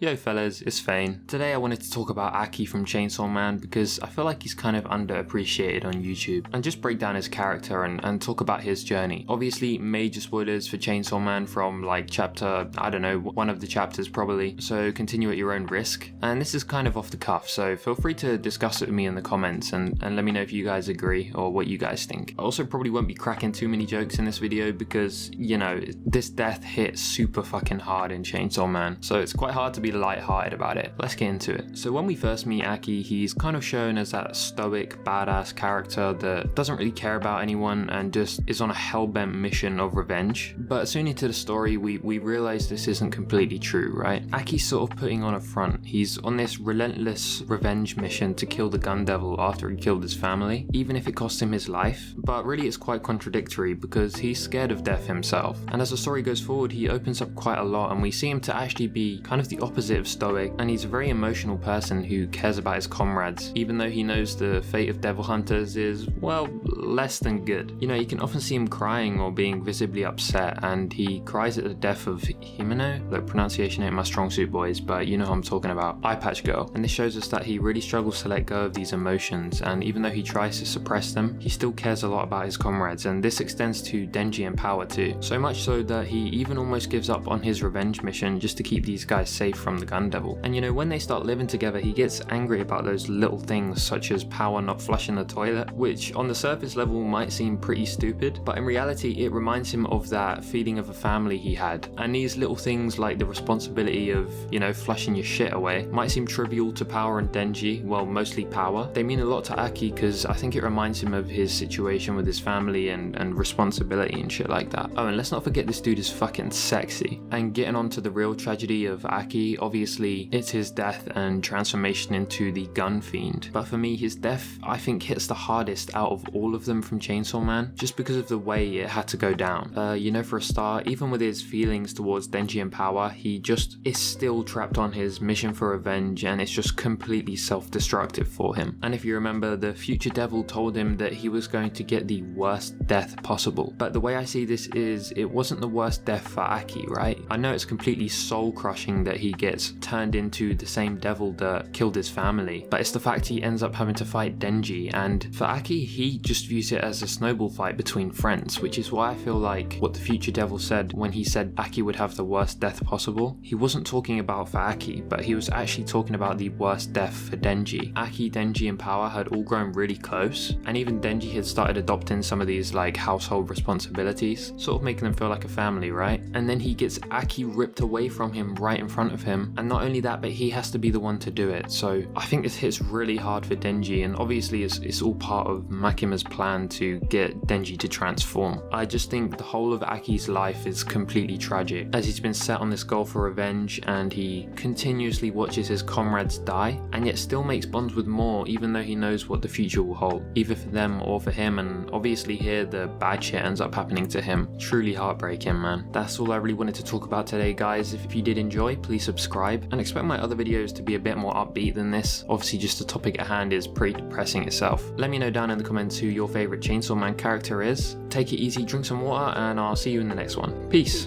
Yo fellas, it's Feign. Today I wanted to talk about Aki from Chainsaw Man because I feel like he's kind of underappreciated on YouTube, and just break down his character and talk about his journey. Obviously major spoilers for Chainsaw Man from like chapter, I don't know, one of the chapters probably, so continue at your own risk. And this is kind of off the cuff, so feel free to discuss it with me in the comments and let me know if you guys agree or what you guys think. I also probably won't be cracking too many jokes in this video because, you know, this death hit super fucking hard in Chainsaw Man, so it's quite hard to be light-hearted about it. Let's get into it. So when we first meet Aki, he's kind of shown as that stoic, badass character that doesn't really care about anyone and just is on a hell-bent mission of revenge. But soon into the story, we realize this isn't completely true, right? Aki's sort of putting on a front. He's on this relentless revenge mission to kill the gun devil after he killed his family, even if it cost him his life. But really it's quite contradictory because he's scared of death himself. And as the story goes forward, he opens up quite a lot and we see him to actually be kind of the opposite of stoic, and he's a very emotional person who cares about his comrades, even though he knows the fate of devil hunters is, well, less than good. You know, you can often see him crying or being visibly upset, and he cries at the death of Himeno. Look, pronunciation ain't my strong suit, boys, but you know who I'm talking about. Eye patch girl. And this shows us that he really struggles to let go of these emotions, and even though he tries to suppress them, he still cares a lot about his comrades, and this extends to Denji and Power too. So much so that he even almost gives up on his revenge mission just to keep these guys safe from the gun devil. And you know, when they start living together, he gets angry about those little things such as Power not flushing the toilet, which on the surface level might seem pretty stupid, but in reality it reminds him of that feeling of a family he had. And these little things like the responsibility of, you know, flushing your shit away might seem trivial to Power and Denji, well, mostly Power. They mean a lot to Aki because I think it reminds him of his situation with his family and responsibility and shit like that. Oh, and let's not forget this dude is fucking sexy. And getting on to the real tragedy of Aki, obviously it's his death and transformation into the gun fiend. But for me, his death I think hits the hardest out of all of them from Chainsaw Man, just because of the way it had to go down. You know, for a start, even with his feelings towards Denji and Power, he just is still trapped on his mission for revenge, and it's just completely self-destructive for him. And if you remember, the future devil told him that he was going to get the worst death possible. But the way I see this is, it wasn't the worst death for Aki, right? I know it's completely soul-crushing that he gets turned into the same devil that killed his family, but it's the fact he ends up having to fight Denji, and for Aki, he just views it as a snowball fight between friends, which is why I feel like what the future devil said when he said Aki would have the worst death possible, he wasn't talking about for Aki, but he was actually talking about the worst death for Denji. Aki, Denji and Power had all grown really close, and even Denji had started adopting some of these like household responsibilities, sort of making them feel like a family, right? And then he gets Aki ripped away from him right in front of him, and not only that, but he has to be the one to do it. So I think this hits really hard for Denji, and obviously it's all part of Makima's plan to get Denji to transform. I just think the whole of Aki's life is completely tragic, as he's been set on this goal for revenge, and he continuously watches his comrades die, and yet still makes bonds with more, even though he knows what the future will hold, either for them or for him. And obviously here the bad shit ends up happening to him. Truly heartbreaking, man. That's all I really wanted to talk about today, guys. If you did enjoy, please subscribe, and expect my other videos to be a bit more upbeat than this. Obviously just the topic at hand is pretty depressing itself. Let me know down in the comments who your favorite Chainsaw Man character is. Take it easy, drink some water, and I'll see you in the next one. Peace.